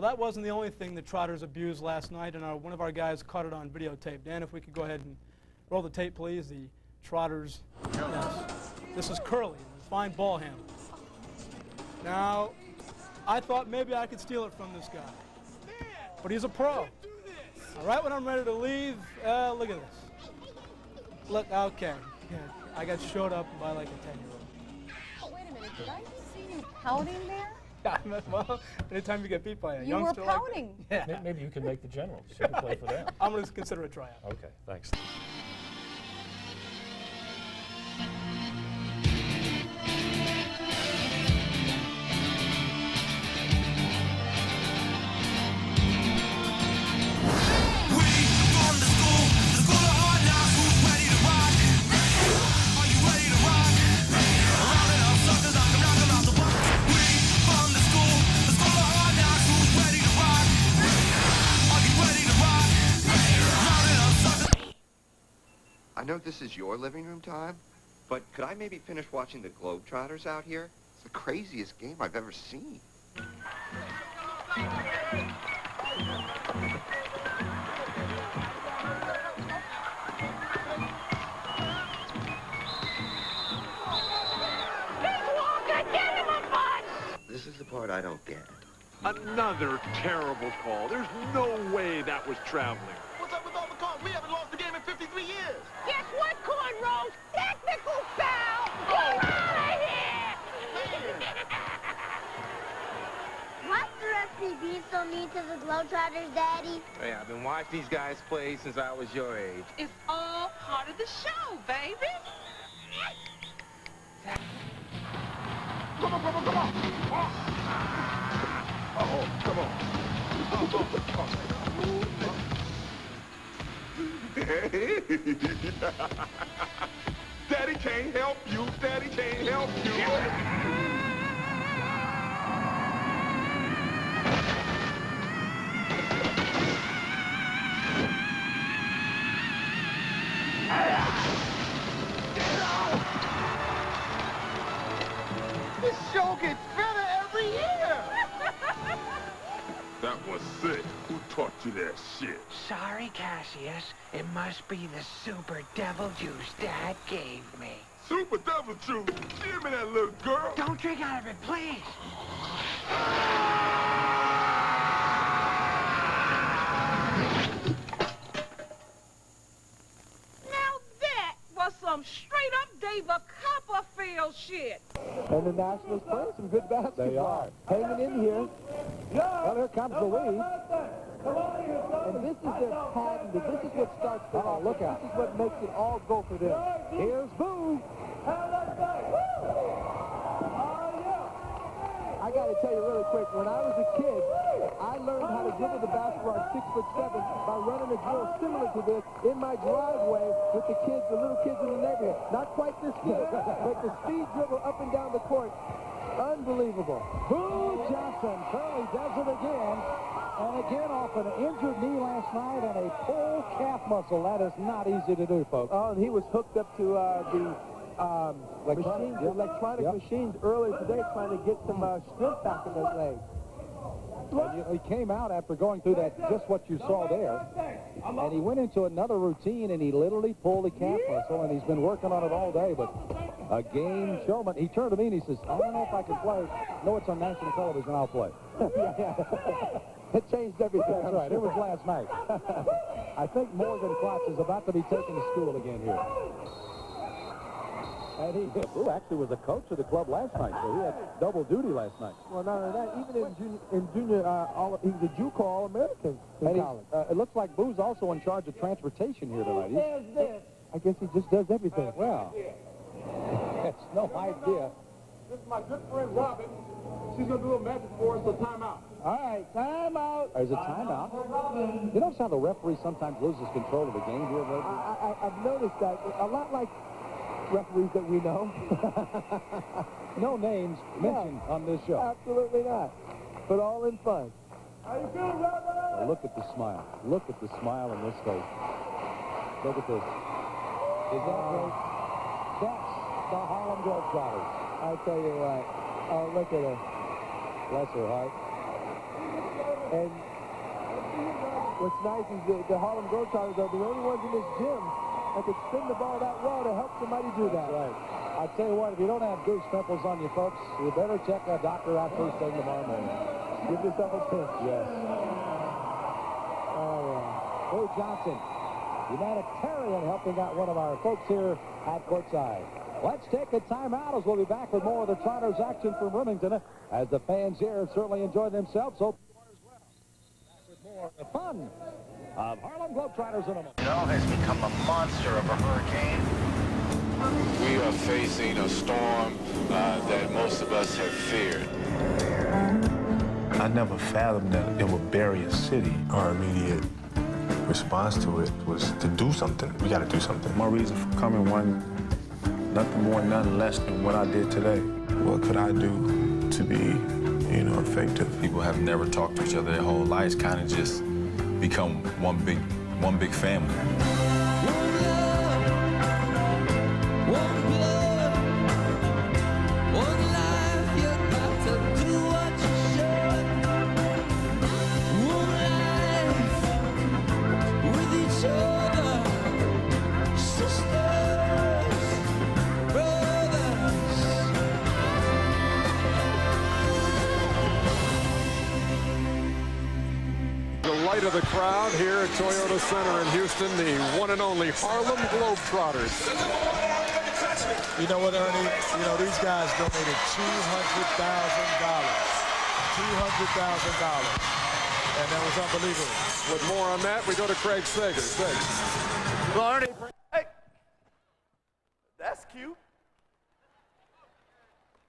Well, that wasn't the only thing the Trotters abused last night, and one of our guys caught it on videotape. Dan, if we could go ahead and roll the tape, please. The Trotters. Yes. This is Curley, a fine ball handler. Now, I thought maybe I could steal it from this guy, but he's a pro. All right, when I'm ready to leave, look at this. Look, okay. Yeah, I got showed up by like a 10-year-old. Wait a minute, did I see you pouting there? Yeah, well, anytime you get beat by a youngster You were pouting. Like that, yeah. Maybe you can make the Generals. You can play for them. I'm going to consider a tryout. Okay, thanks. I know this is your living room time, but could I maybe finish watching the Globetrotters out here? It's the craziest game I've ever seen. This is the part I don't get. Another terrible call. There's no way that was traveling. What's up with all the calls? We haven't lost the game in 53 years. Guess what, Cornrows? Technical foul! Get out of here! Why's the referee being so mean to the Globetrotters, Daddy? Hey, I've been watching these guys play since I was your age. It's all part of the show, baby. Come on, come on, come on. Oh, come on. Daddy can't help you. Daddy can't help you. This show gets better every year. That was sick. Who taught you that shit? Sorry, Cassius. It must be the super devil juice Dad gave me. Super devil juice. Give me that little girl. Don't drink out of it, please. Now that was some straight-up David Copperfield shit. And the Nationals playing some good basketball. They are. Hanging in here. Well, here comes the lead. And this is their patent. This is what starts the ball. Look out. This is what makes it all go for them. Here's Boo. I got to tell you really quick, when I was a kid, I learned how to dribble the basketball at 6'7" by running a drill similar to this in my driveway with the kids, the little kids in the neighborhood. Not quite this kid, but the speed dribble up and down the court. Unbelievable. Boo Johnson. Curley does it again. And again off an injured knee last night and a pulled calf muscle. That is not easy to do, folks. Oh, and he was hooked up to the electronic machines earlier today trying to get some strength back in those legs. And he came out after going through that, just what you saw there, and he went into another routine, and he literally pulled the calf muscle, and he's been working on it all day, but a game showman. He turned to me and he says, I don't know if I can play. No, it's on national television, I'll play. It changed everything. That's right. It was last night. I think Morgan Klotz is about to be taken to school again here. And Boo actually was a coach of the club last night, so he had double duty last night. Well, not only that, even in junior, he was a JUCO All-American in college. It looks like Boo's also in charge of transportation here tonight. I guess he just does everything. Well, that's no idea. This is my good friend Robin. She's going to do a magic for us, so timeout. All right, timeout. There's a timeout. You notice how the referee sometimes loses control of the game here, lately? I've noticed that. A lot like referees that we know. No names mentioned on this show. Absolutely not. But all in fun. How you feeling, Robin? Well, look at the smile. Look at the smile on this face. Look at this. Is that great? That's the Harlem Globetrotters. I tell you what. Oh, look at her. Bless her heart. And what's nice is the Harlem Globetrotters are the only ones in this gym that could spin the ball that well to help somebody do that. Right. I tell you what, if you don't have goose pimples on you, folks, you better check a doctor out first thing tomorrow morning. Give yourself a pinch. Yes. Oh, yeah. Boo Johnson, humanitarian, helping out one of our folks here at courtside. Let's take a timeout as we'll be back with more of the Trotters action from Remington as the fans here certainly enjoy themselves. Hope you are as well. Back with more of the fun of Harlem Globetrotters in a moment. It all has become a monster of a hurricane. We are facing a storm that most of us have feared. I never fathomed that it would bury a city. Our immediate response to it was to do something. We got to do something. My reason for coming wasn't nothing more, nothing less than what I did today. What could I do to be, effective? People have never talked to each other their whole lives, kind of just become one big family. Of the crowd here at Toyota Center in Houston, the one and only Harlem Globetrotters. You know what, Ernie? These guys donated $200,000. $200,000. And that was unbelievable. With more on that, we go to Craig Sager. Well, Ernie, hey, that's cute.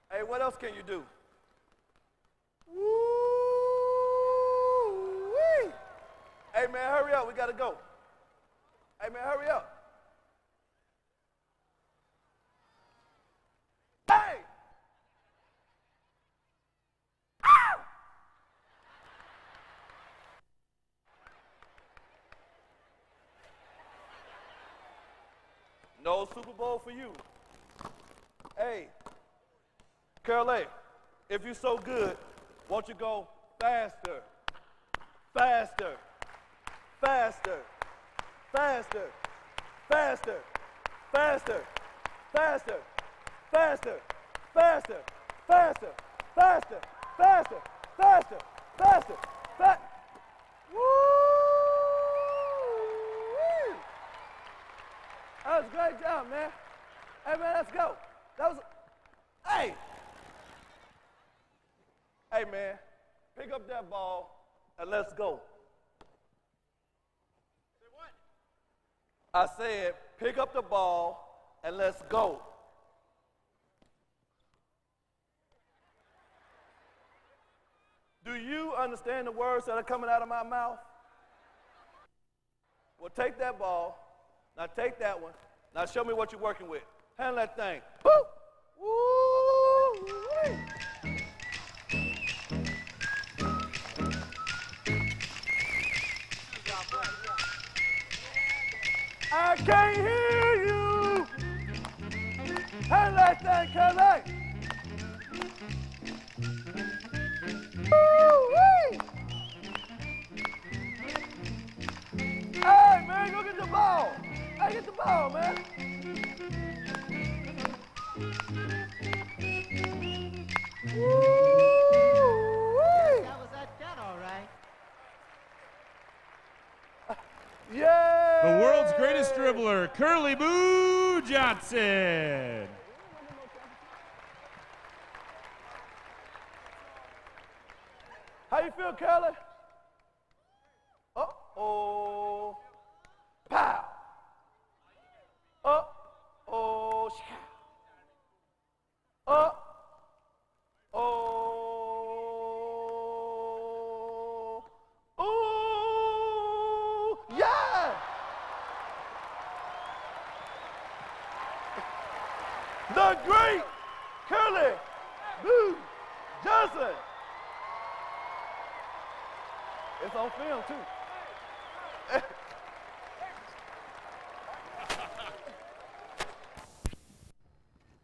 Hey, what else can you do? Woo-wee. Hey, man, hurry up. We got to go. Hey, man, hurry up. Hey! Ow! No Super Bowl for you. Hey, Curley, if you're so good, won't you go faster? Faster. Faster, faster, faster, faster, faster, faster, faster, faster, faster, faster, faster, faster, faster. Woo! That was a great job, man. Hey, man, let's go. That was, hey. Hey, man, pick up that ball and let's go. I said, pick up the ball and let's go. Do you understand the words that are coming out of my mouth? Well, take that ball. Now take that one. Now show me what you're working with. Handle that thing. Woo! Woo! I can't hear you. Handle that thing, Curley. Woo-wee. Hey, man, go get the ball. Hey, get the ball, man. Woo-wee. That was that gun, all right. Yeah. The world's greatest dribbler, Curly Boo Johnson. How you feel, Curly? Uh-oh. Pow. Uh-oh. Uh-oh. Ooh. Yeah. The great Curly Boo Johnson. It's on film, too.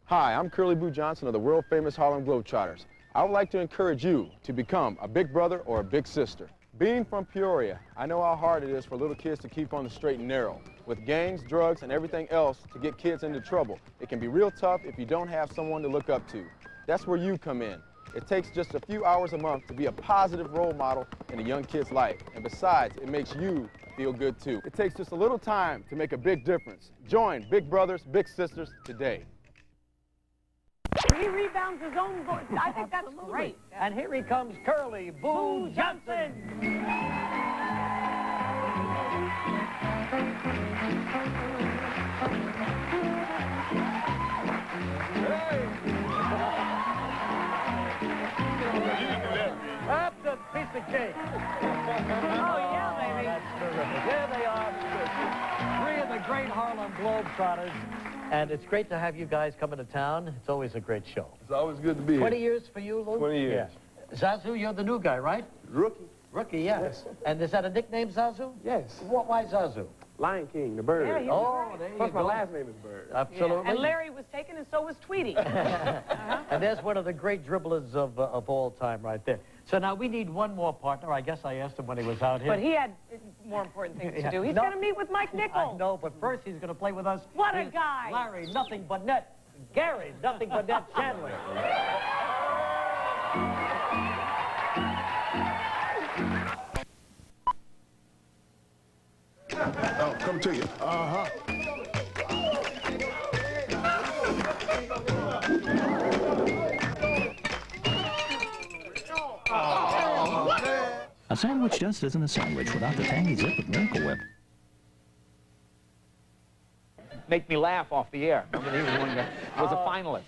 Hi, I'm Curly Boo Johnson of the world-famous Harlem Globetrotters. I would like to encourage you to become a big brother or a big sister. Being from Peoria, I know how hard it is for little kids to keep on the straight and narrow. With gangs, drugs, and everything else to get kids into trouble, it can be real tough if you don't have someone to look up to. That's where you come in. It takes just a few hours a month to be a positive role model in a young kid's life. And besides, it makes you feel good too. It takes just a little time to make a big difference. Join Big Brothers, Big Sisters today. He rebounds his own goal. I think that's great. And here he comes, Curly Boo Johnson. That's a piece of cake. Oh, yeah, baby. That's terrific. There they are. Three of the great Harlem Globetrotters. And it's great to have you guys coming to town. It's always a great show. It's always good to be here. 20 years for you, Lou? 20 years. Yeah. Zazu, you're the new guy, right? Rookie. Rookie, yeah. Yes. And is that a nickname, Zazu? Yes. Why Zazu? Lion King, the bird. Yeah, he's Oh, right. there you Plus go. my last name is Bird. Absolutely. Yeah. And Larry was taken, and so was Tweety. And there's one of the great dribblers of all time right there. So now we need one more partner. I guess I asked him when he was out here. But he had more important things to do. He's No. going to meet with Mike Nichols. I know, but first he's going to play with us. What a He's guy. Larry, nothing but net. Gary, nothing but net Chandler. Oh, come to you. Uh-huh. A sandwich just isn't a sandwich without the tangy zip of Miracle Whip. Make me laugh off the air. Remember, he was one that was a finalist.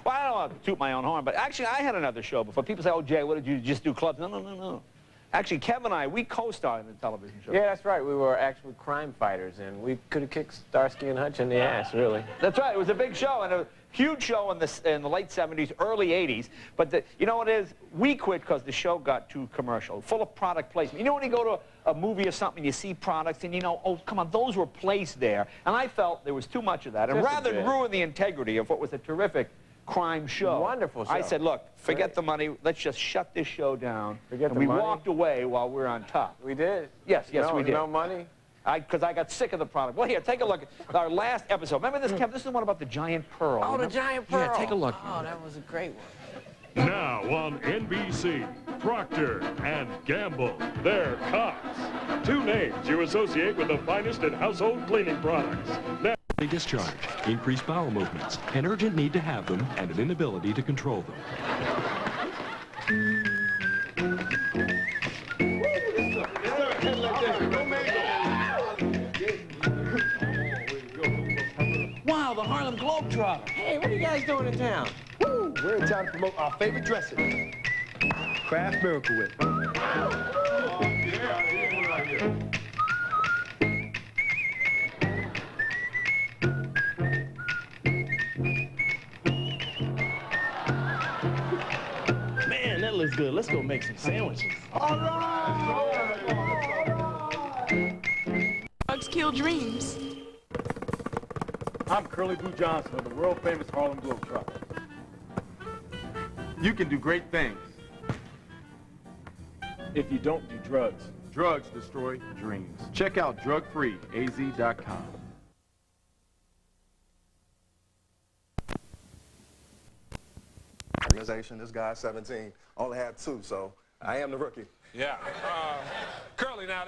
Well, I don't want to toot my own horn, but actually I had another show before. People say, oh, Jay, what did you just do, clubs? No. Actually, Kevin and I, we co-starred in the television show. Yeah, that's right. We were actually crime fighters, and we could have kicked Starsky and Hutch in the ass, really. That's right. It was a big show, and a huge show in the late 70s, early 80s. But you know what it is? We quit because the show got too commercial, full of product placement. You know when you go to a movie or something, you see products, and you know, oh, come on, those were placed there. And I felt there was too much of that. And Just a rather than bit. ruin the integrity of what was a terrific crime show, Wonderful show. I said, look, forget the money. Let's just shut this show down. Forget and the we money? walked away while we were on top. We did. Yes, we did. No money. Because I got sick of the product. Well, here, take a look at our last episode. Remember this, Kev? This is the one about the giant pearl. Oh, the remember? giant pearl. Yeah, take a look. Oh, that was a great one. Now on NBC, Procter and Gamble, they're cops. Two names you associate with the finest in household cleaning products. Now, discharge, increased bowel movements, an urgent need to have them, and an inability to control them. Wow, the Harlem Globetrotter. Hey, what are you guys doing in town? Woo! We're in town to promote our favorite dressing, Kraft Miracle Whip. Man, that looks good. Let's go make some sandwiches. All right! Drugs kill dreams. I'm Curly Boo Johnson of the world-famous Harlem Globetrotter. You can do great things if you don't do drugs. Drugs destroy dreams. Check out drugfreeaz.com. Organization, this guy's 17, only had 2, so I am the rookie. Yeah. Curly, now,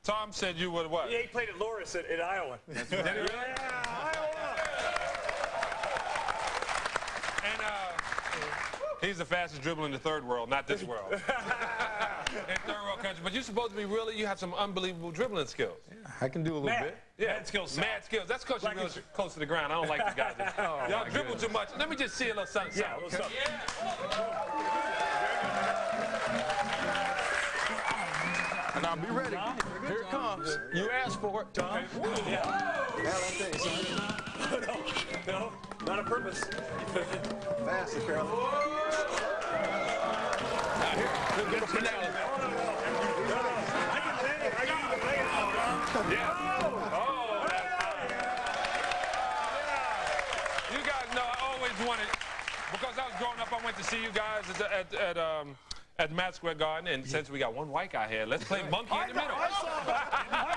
Tom said you would what? Yeah, he played at Loris in Iowa. That's right. Yeah, Iowa! And he's the fastest dribbler in the third world, not this world. In third world country. But you're supposed to be you have some unbelievable dribbling skills. Yeah, I can do a little bit. Yeah, mad skills. Mad skills. That's because you're really close to the ground. I don't like these guys. Y'all dribble too much. Let me just see a little something. Yeah, a little something. And I'll be ready. Here it comes. You asked for it, Tom. No, not on purpose. Faster, Carol. You guys know I always wanted, because I was growing up, I went to see you guys at Madison Square Garden, and since we got one white guy here, let's play monkey in the middle. I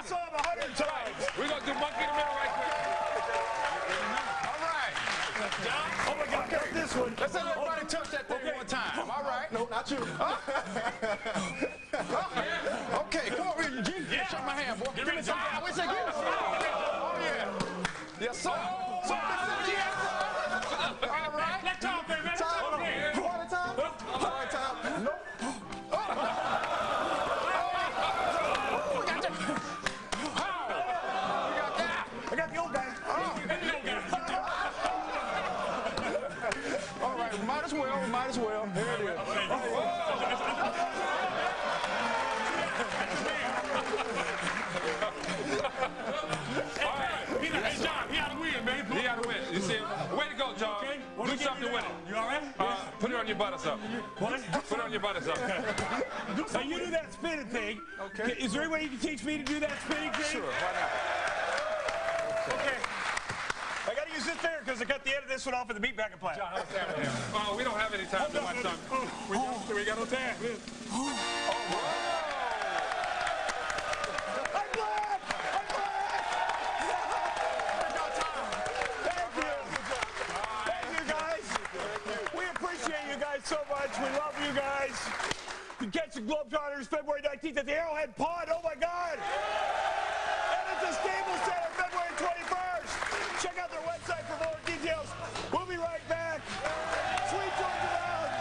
saw him 100 times. We're going to do monkey in the middle right quick. All right. Oh, my God, got this one. Let's let everybody touch that thing one time. All right. No, not you. Okay, come over here, Eugene. Yeah. Shake my hand, boy. Give me some. I wish I could. Oh, yeah. Yes, sir. So, all right. Let's talk, baby. Let's talk. One time. One time. Nope. I got the old guy. All right, we might as well. We might as well. There it is. Hey, John, he ought to win, man. He ought to win. You see him? Way to go, John. Okay. Do something with it. You all right? Put it on your buttocks up. What? Put it on your buttocks up. So you do that spinning thing. Okay. Is there any way you can teach me to do that spinning thing? Sure, why not? Okay. I got to use this there because I cut the end of this one off of the meat back and plant. John, how's that with him? Oh, we don't have any time to watch something. We got no time. So much. We love you guys. You can catch the Globetrotters February 19th at the Arrowhead Pond. Oh, my God. And at the Staples Center February 21st. Check out their website for more details. We'll be right back. Sweet Georgia Round.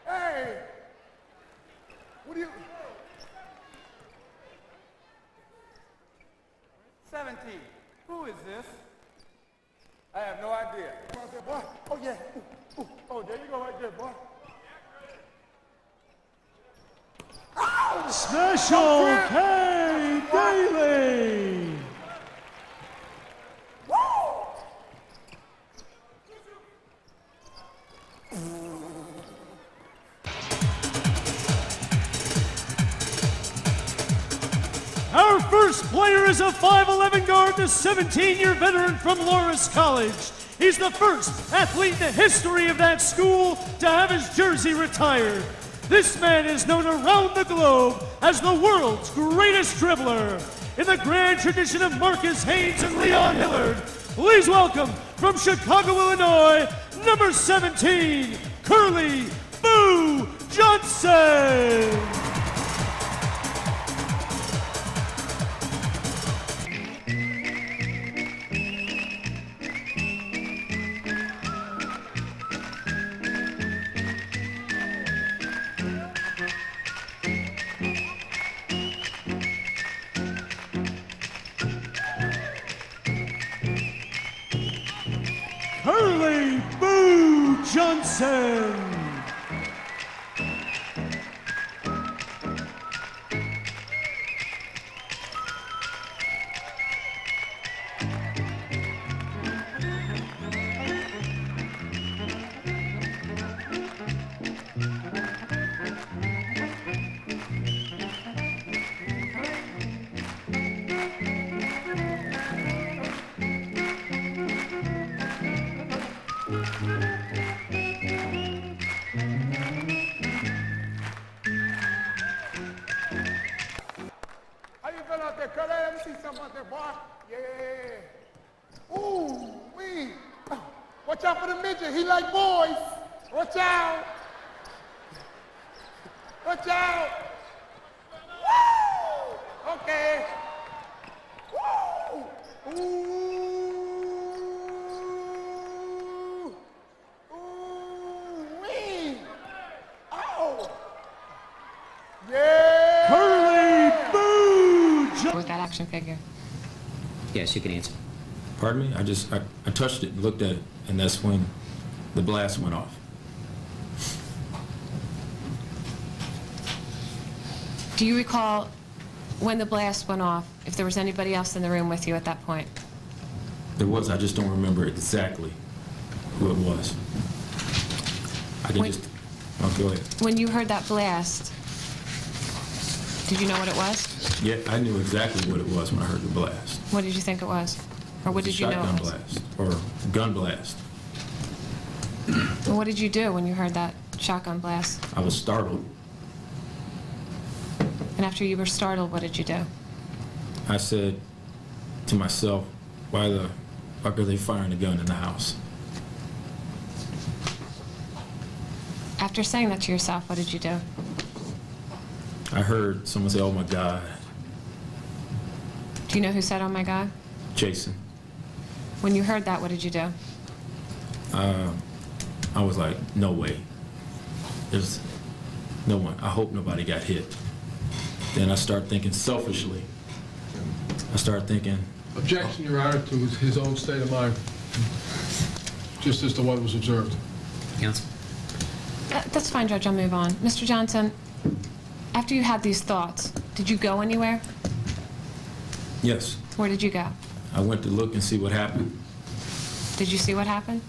Hey. What do you... 17. Who is this? I have no idea. Boy. Oh, yeah. Ooh, ooh. Oh, there you go right there, boy. Ow! Special K Daily. Woo! Our first player is a 5'11" guard, the 17-year veteran from Loras College. He's the first athlete in the history of that school to have his jersey retired. This man is known around the globe as the world's greatest dribbler. In the grand tradition of Marcus Haynes and Leon Hillard, please welcome from Chicago, Illinois, number 17, Curley Boo Johnson. Curley Boo Johnson. How you feel out there, Curly? Let me see something out there, boy. Yeah. Ooh, wee. Watch out for the midget. He like boys. Watch out. Watch out. Woo! Okay. Woo! Ooh. Ooh, wee. Oh. Yeah. Curley Boo. With that action figure. Yes, you can answer. Pardon me? I touched it and looked at it, and that's when the blast went off. Do you recall when the blast went off, if there was anybody else in the room with you at that point? There was, I just don't remember exactly who it was. I can go ahead. When you heard that blast, did you know what it was? Yeah, I knew exactly what it was when I heard the blast. What did you think it was? Or what did you know it was? Shotgun blast, or gun blast. And what did you do when you heard that shotgun blast? I was startled. And after you were startled, what did you do? I said to myself, why the fuck are they firing a gun in the house? After saying that to yourself, what did you do? I heard someone say, oh my God. Do you know who said, oh my God? Jayson. When you heard that, what did you do? I was like, no way. There's no one. I hope nobody got hit. Then I started thinking selfishly. I started thinking... Objection, Your Honor, to his own state of mind, just as to what was observed. Counsel. That's fine, Judge. I'll move on. Mr. Johnson, after you had these thoughts, did you go anywhere? Yes. Where did you go? I went to look and see what happened. Did you see what happened?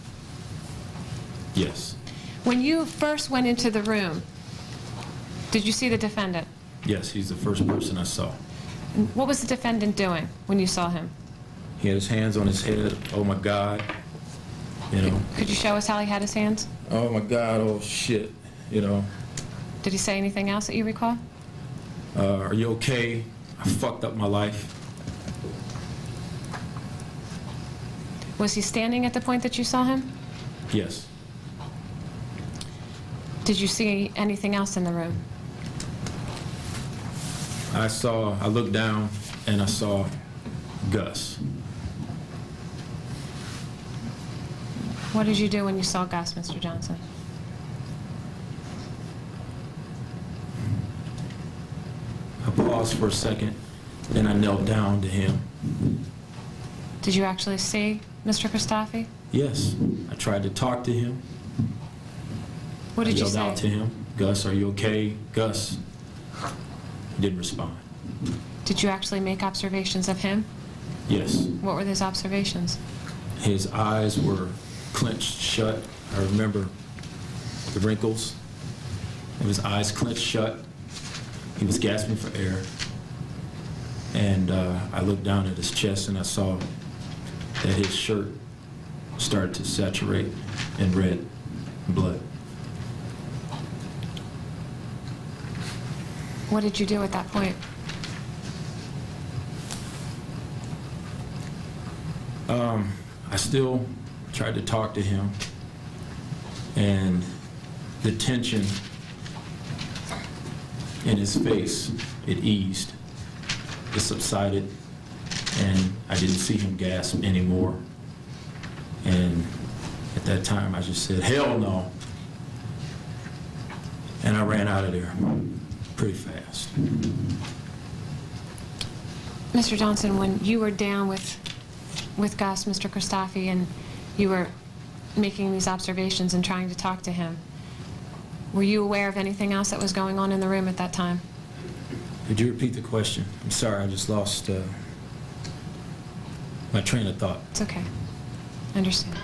Yes. When you first went into the room, did you see the defendant? Yes, he's the first person I saw. And what was the defendant doing when you saw him? He had his hands on his head. Oh my God. You know. Could you show us how he had his hands? Oh my God, oh shit. You know. Did he say anything else that you recall? Are you okay? I fucked up my life. Was he standing at the point that you saw him? Yes. Did you see anything else in the room? I looked down and I saw Gus. What did you do when you saw Gus, Mr. Johnson? I paused for a second, then I knelt down to him. Did you actually see Mr. Christofi? Yes. I tried to talk to him. What did you say? I yelled out to him, Gus, are you okay? Gus. He didn't respond. Did you actually make observations of him? Yes. What were those observations? His eyes were clenched shut. I remember the wrinkles of his eyes clenched shut. He was gasping for air. And I looked down at his chest and I saw that his shirt started to saturate in red blood. What did you do at that point? I still tried to talk to him, and the tension in his face, it eased, it subsided, and I didn't see him gasp anymore. And at that time, I just said, hell no. And I ran out of there pretty fast. Mr. Johnson, when you were down with Gus, Mr. Christofi, and you were making these observations and trying to talk to him, were you aware of anything else that was going on in the room at that time? Could you repeat the question? I'm sorry, I just lost my train of thought. It's okay. I understand.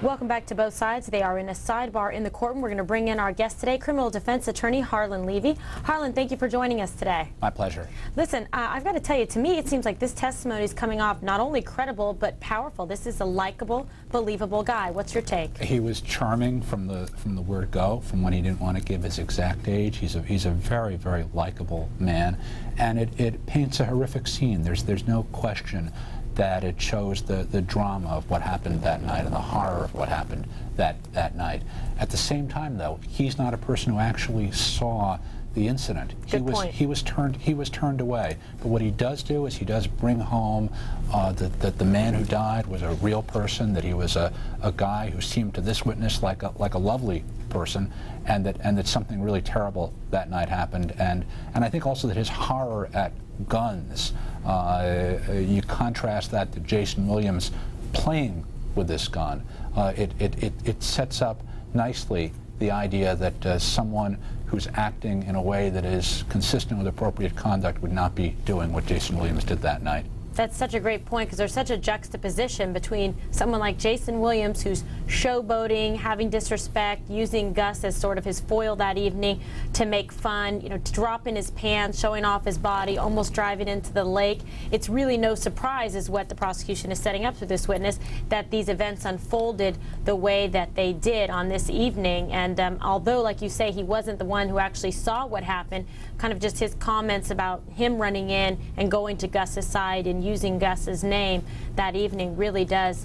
Welcome back to Both Sides. They are in a sidebar in the courtroom. We're going to bring in our guest today, criminal defense attorney Harlan Levy. Harlan, thank you for joining us today. My pleasure. Listen, I've got to tell you, to me, it seems like this testimony is coming off not only credible, but powerful. This is a likable, believable guy. What's your take? He was charming from the word go, from when he didn't want to give his exact age. He's a very, very likable man, and it paints a horrific scene. There's no question that it shows the drama of what happened that night and the horror of what happened that night. At the same time, though, he's not a person who actually saw the incident. He was turned away. But what he does do is he does bring home that the man who died was a real person, that he was a guy who seemed to this witness like a lovely person, and that something really terrible that night happened. And I think also that his horror at guns, you contrast that to Jayson Williams playing with this gun. It sets up nicely the idea that someone who's acting in a way that is consistent with appropriate conduct would not be doing what Jayson Williams did that night. That's such a great point, because there's such a juxtaposition between someone like Jayson Williams, who's showboating, having disrespect, using Gus as sort of his foil that evening to make fun, you know, dropping his pants, showing off his body, almost driving into the lake. It's really no surprise, is what the prosecution is setting up for this witness, that these events unfolded the way that they did on this evening. And although, like you say, he wasn't the one who actually saw what happened, kind of just his comments about him running in and going to Gus's side and using Gus's name that evening really does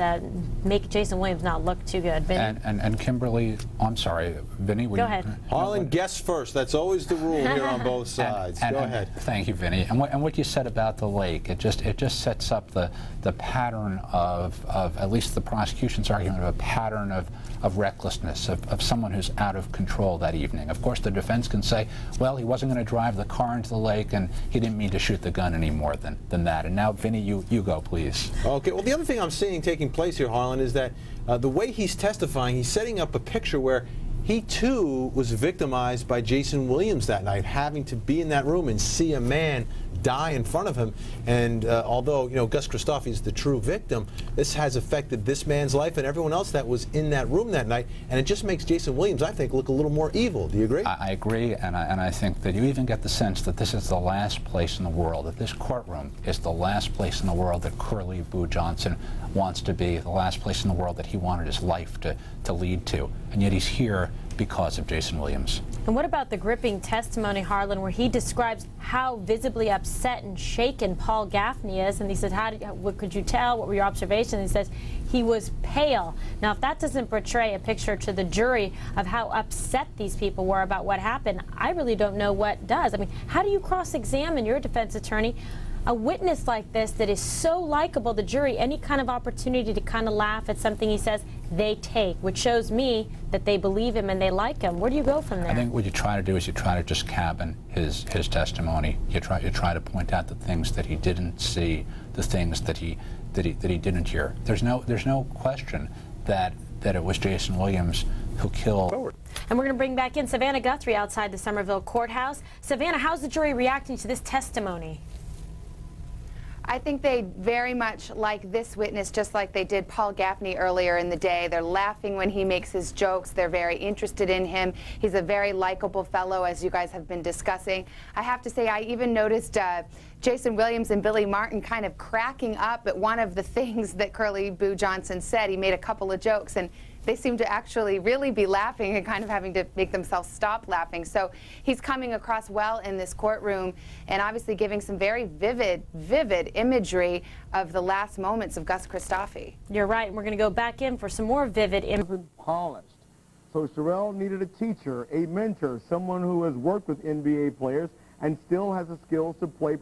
make Jayson Williams not look too good. Vinny? And Kimberly, I'm sorry, Vinny. Go ahead. Harlan, guess first. That's always the rule here on both sides. Go ahead. Thank you, Vinny. And what you said about the lake, it just sets up the pattern of at least the prosecution's argument of a pattern of recklessness, of someone who's out of control that evening. Of course, the defense can say, well, he wasn't going to drive the car into the lake and he didn't mean to shoot the gun any more than that. And now, Vinny, you go, please. Okay, well, the other thing I'm seeing taking place here, Harlan, is that the way he's testifying, he's setting up a picture where he, too, was victimized by Jayson Williams that night, having to be in that room and see a man die in front of him. And although, you know, Gus Christoffel is the true victim, this has affected this man's life and everyone else that was in that room that night. And it just makes Jayson Williams, I think, look a little more evil. Do you agree? I agree, and I think that you even get the sense that this is the last place in the world, that this courtroom is the last place in the world that Curley Boo Johnson wants to be, the last place in the world that he wanted his life to lead to. And yet he's here because of Jayson Williams. And what about the gripping testimony, Harlan, where he describes how visibly upset and shaken Paul Gaffney is? And he said, what could you tell? What were your observations? He says he was pale. Now, if that doesn't portray a picture to the jury of how upset these people were about what happened, I really don't know what does. I mean, how do you cross-examine your defense attorney? A witness like this that is so likable, the jury, any kind of opportunity to kind of laugh at something he says, they take, which shows me that they believe him and they like him. Where do you go from there? I think what you try to do is you try to just cabin his testimony. You try to point out the things that he didn't see, the things that he didn't hear. There's no question that it was Jayson Williams who killed. And we're going to bring back in Savannah Guthrie outside the Somerville courthouse. Savannah, how's the jury reacting to this testimony? I think they very much like this witness, just like they did Paul Gaffney earlier in the day. They're laughing when he makes his jokes. They're very interested in him. He's a very likable fellow, as you guys have been discussing. I have to say, I even noticed Jayson Williams and Billy Martin kind of cracking up at one of the things that Curley Boo Johnson said. He made a couple of jokes, and they seem to actually really be laughing and kind of having to make themselves stop laughing. So he's coming across well in this courtroom and obviously giving some very vivid imagery of the last moments of Gus Christoffel. You're right. We're going to go back in for some more vivid imagery. Polished. So Sherelle needed a teacher, a mentor, someone who has worked with NBA players and still has the skills to play